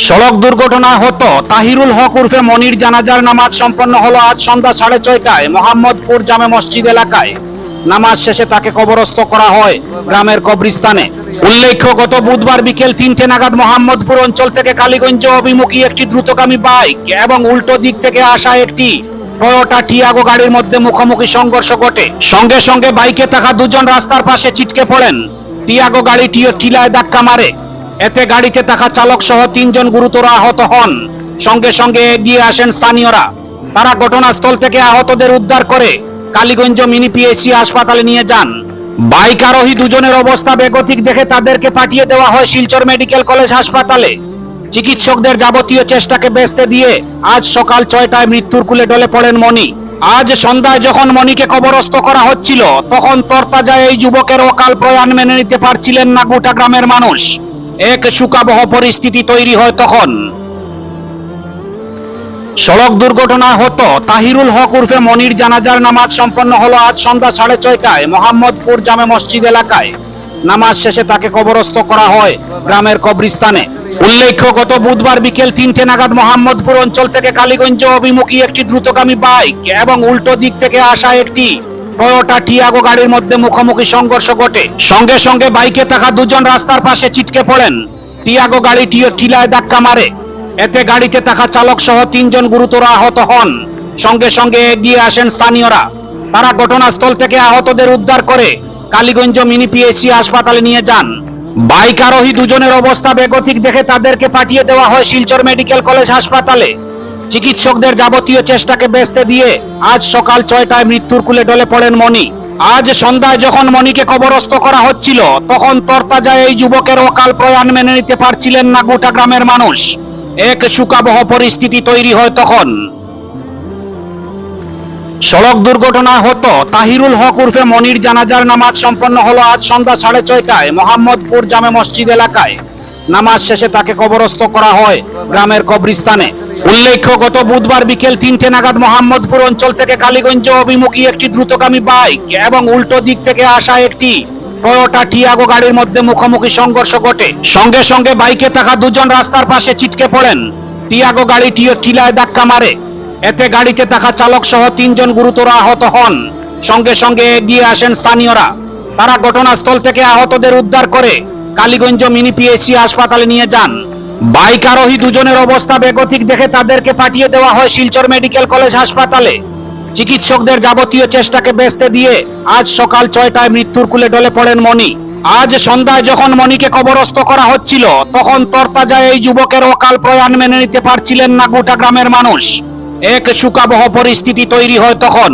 সড়ক দুর্ঘটনায় হত তাহিরুল হক উর্ফে মনির জানাজার নামাজ সম্পন্ন হলো আজ সন্ধ্যা 6:30টায় মোহাম্মদপুর জামে মসজিদ এলাকায়। নামাজ শেষে তাকে কবরস্থ করা হয় গ্রামের কবরস্থানে। উল্লেখ্য, গত বুধবার বিকেল 3টে নাগাদ মোহাম্মদপুর অঞ্চল থেকে কালীগঞ্জ অভিমুখী একটি দ্রুতগামী বাইক এবং উল্টো দিক থেকে আসা একটি টয়োটা টিয়াগো গাড়ির মধ্যে মুখোমুখি সংঘর্ষ ঘটে। সঙ্গে সঙ্গে বাইকে থাকা দুজন রাস্তার পাশে ছিটকে পড়েন। টিয়াগো গাড়িটি টিলায় ধাক্কা মারে। এতে গাড়িতে থাকা চালক সহ 3 জন গুরুতর আহত হন। সঙ্গে সঙ্গে এগিয়ে আসেন স্থানীয়রা। তারা ঘটনাস্থল থেকে আহতদের উদ্ধার করে কালীগঞ্জ মিনি পিএইচসি হাসপাতালে নিয়ে যান। বাইক আরোহী দুজনের অবস্থা বেগতিক দেখে তাদেরকে পাঠিয়ে দেওয়া হয় শিলচর মেডিকেল কলেজ হাসপাতালে। চিকিৎসকদের যাবতীয় চেষ্টাকে ব্যস্ত দিয়ে আজ সকাল 6টায় মৃত্যুর কুলে ঢলে পড়েন মনি। আজ সন্ধ্যায় যখন মনিকে কবরস্থ করা হচ্ছিল, তখন তরতাজা এই যুবকের অকাল প্রয়াণ মেনে নিতে পারছিলেন না গোটা গ্রামের মানুষ। এক শোকাবহ পরিস্থিতি তৈরি হয় তখন। সড়ক দুর্ঘটনায় হত তাহিরুল হক উর্ফে মনির জানাজার নামাজ সম্পন্ন হলো আজ সন্ধ্যা 6:30টায় মোহাম্মদপুর জামে মসজিদ এলাকায়। নামাজ শেষে তাকে কবরস্থ করা হয় গ্রামের কবরস্থানে। উল্লেখ্য, গত বুধবার বিকেল 3টে নাগাদ মোহাম্মদপুর অঞ্চল থেকে কালীগঞ্জ অভিমুখী একটি দ্রুতগামী বাইক এবং উল্টো দিক থেকে আসা একটি টয়োটা টিয়াগো গাড়ির মধ্যে মুখোমুখি সংঘর্ষ ঘটে। সঙ্গে সঙ্গে বাইকে থাকা দুজন রাস্তার পাশে ছিটকে পড়েন। টিয়াগো গাড়িটি টিলায় ধাক্কা মারে। এতে গাড়িতে থাকা চালক সহ 3 জন গুরুতর আহত হন। সঙ্গে সঙ্গে এগিয়ে আসেন স্থানীয়রা। তারা ঘটনাস্থল থেকে আহতদের উদ্ধার করে কালীগঞ্জ মিনি পিএইচসি হাসপাতালে নিয়ে যান। বাইক আরোহী দুজনের অবস্থা বেগতিক দেখে তাদেরকে পাঠিয়ে দেওয়া হয় শিলচর মেডিকেল কলেজ হাসপাতালে। চিকিৎসকদের যাবতীয় চেষ্টাকে ব্যস্ত দিয়ে আজ সকাল 6টায় মৃত্যুর কুলে ঢলে পড়েন মনি। আজ সন্ধ্যায় যখন মনিকে কবরস্থ করা হচ্ছিল, তখন তরতাজা এই যুবকের অকাল প্রয়াণ মেনে নিতে পারছিলেন না গোটা গ্রামের মানুষ। এক শোকাবহ পরিস্থিতি তৈরি হয় তখন। সড়ক দুর্ঘটনায় হত তাহিরুল হক উর্ফে মনির জানাজার নামাজ সম্পন্ন হলো আজ সন্ধ্যা 6:30টায় মোহাম্মদপুর জামে মসজিদ এলাকায়। নামাজ শেষে তাকে কবরস্থ করা হয় গ্রামের কবরস্থানে। উল্লেখ্য, গত বুধবার বিকেল 3টে নাগাদ মোহাম্মদপুর অঞ্চল থেকে কালীগঞ্জ অভিমুখী একটি দ্রুতগামী বাইক এবং উল্টো দিক থেকে আসা একটি টয়োটা টিয়াগো গাড়ির মধ্যে মুখোমুখি সংঘর্ষ ঘটে। সঙ্গে সঙ্গে বাইকে থাকা দুজন রাস্তার পাশে ছিটকে পড়েন। টিয়াগো গাড়িটি টিলায় ধাক্কা মারে। এতে গাড়িতে থাকা চালক সহ 3 জন গুরুতর আহত হন। সঙ্গে সঙ্গে এগিয়ে আসেন স্থানীয়রা। তারা ঘটনাস্থল থেকে আহতদের উদ্ধার করে কালীগঞ্জ মিনি পিএইচসি হাসপাতালে নিয়ে যান। বাইক আরোহী দুজনের অবস্থা বেগতিক দেখে তাদেরকে পাঠিয়ে দেওয়া হয় শিলচর মেডিকেল কলেজ হাসপাতালে। চিকিৎসকদের যাবতীয় চেষ্টাকে ব্যস্ত দিয়ে আজ সকাল 6টায় মৃত্যুর কুলে ঢলে পড়েন মনি। আজ সন্ধ্যায় যখন মনিকে কবরস্থ করা হচ্ছিল, তখন তরতাজা এই যুবকের অকাল প্রয়াণ মেনে নিতে পারছিলেন না গোটা গ্রামের মানুষ। এক শোকাবহ পরিস্থিতি তৈরি হয় তখন।